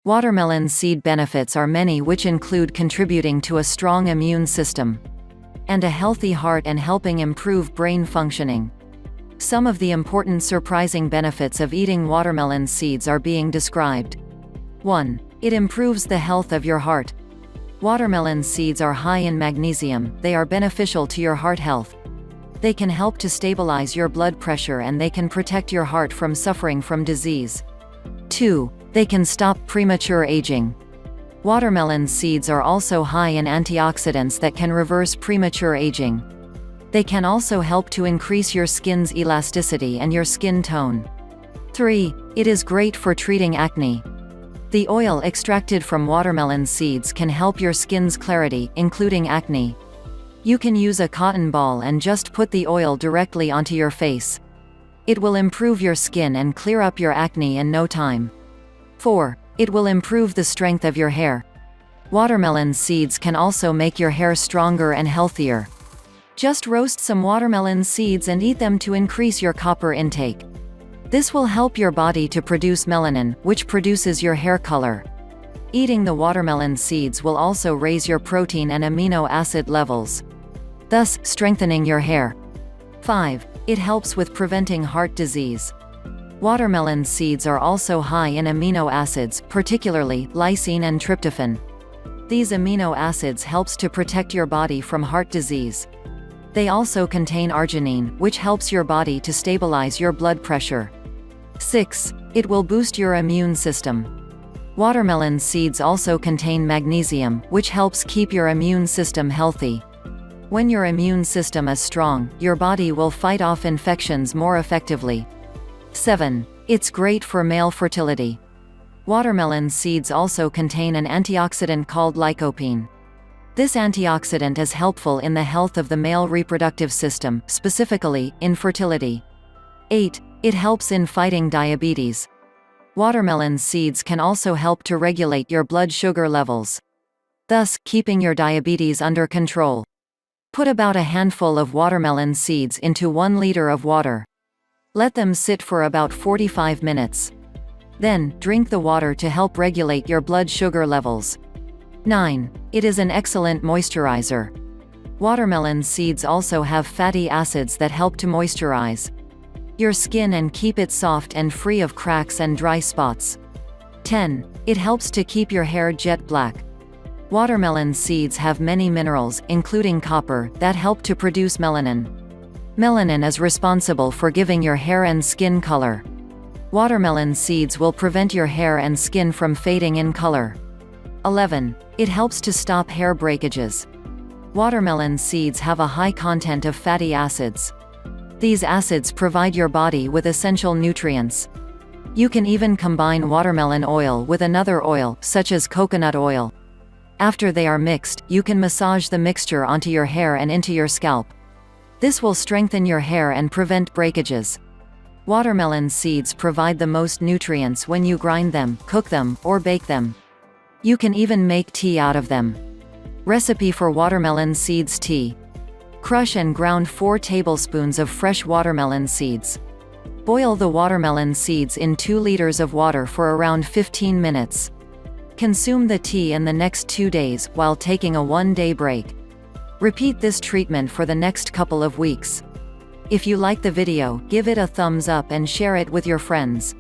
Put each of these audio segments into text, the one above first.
Watermelon seed benefits are many, which include contributing to a strong immune system and a healthy heart and helping improve brain functioning. Some of the important surprising benefits of eating watermelon seeds are being described. 1. It improves the health of your heart. Watermelon seeds are high in magnesium. They are beneficial to your heart health. They can help to stabilize your blood pressure and they can protect your heart from suffering from disease. 2. They can stop premature aging. Watermelon seeds are also high in antioxidants that can reverse premature aging. They can also help to increase your skin's elasticity and your skin tone. 3. It is great for treating acne. The oil extracted from watermelon seeds can help your skin's clarity, including acne. You can use a cotton ball and just put the oil directly onto your face. It will improve your skin and clear up your acne in no time. 4. It will improve the strength of your hair. Watermelon seeds can also make your hair stronger and healthier. Just roast some watermelon seeds and eat them to increase your copper intake. This will help your body to produce melanin, which produces your hair color. Eating the watermelon seeds will also raise your protein and amino acid levels, thus strengthening your hair. 5. It helps with preventing heart disease. Watermelon seeds are also high in amino acids, particularly lysine and tryptophan. These amino acids helps to protect your body from heart disease. They also contain arginine, which helps your body to stabilize your blood pressure. 6. It will boost your immune system. Watermelon seeds also contain magnesium, which helps keep your immune system healthy. When your immune system is strong, your body will fight off infections more effectively. 7. It's great for male fertility. Watermelon seeds also contain an antioxidant called lycopene. This antioxidant is helpful in the health of the male reproductive system, specifically, in fertility. 8. It helps in fighting diabetes. Watermelon seeds can also help to regulate your blood sugar levels, thus keeping your diabetes under control. Put about a handful of watermelon seeds into 1 liter of water. Let them sit for about 45 minutes. Then, drink the water to help regulate your blood sugar levels. 9. It is an excellent moisturizer. Watermelon seeds also have fatty acids that help to moisturize your skin and keep it soft and free of cracks and dry spots. 10. It helps to keep your hair jet black. Watermelon seeds have many minerals, including copper, that help to produce melanin. Melanin is responsible for giving your hair and skin color. Watermelon seeds will prevent your hair and skin from fading in color. 11. It helps to stop hair breakages. Watermelon seeds have a high content of fatty acids. These acids provide your body with essential nutrients. You can even combine watermelon oil with another oil, such as coconut oil. After they are mixed, you can massage the mixture onto your hair and into your scalp. This will strengthen your hair and prevent breakages. Watermelon seeds provide the most nutrients when you grind them, cook them, or bake them. You can even make tea out of them. Recipe for watermelon seeds tea. Crush and ground 4 tablespoons of fresh watermelon seeds. Boil the watermelon seeds in 2 liters of water for around 15 minutes. Consume the tea in the next 2 days, while taking a 1-day break. Repeat this treatment for the next couple of weeks. If you like the video, give it a thumbs up and share it with your friends.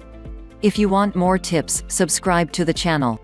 If you want more tips, subscribe to the channel.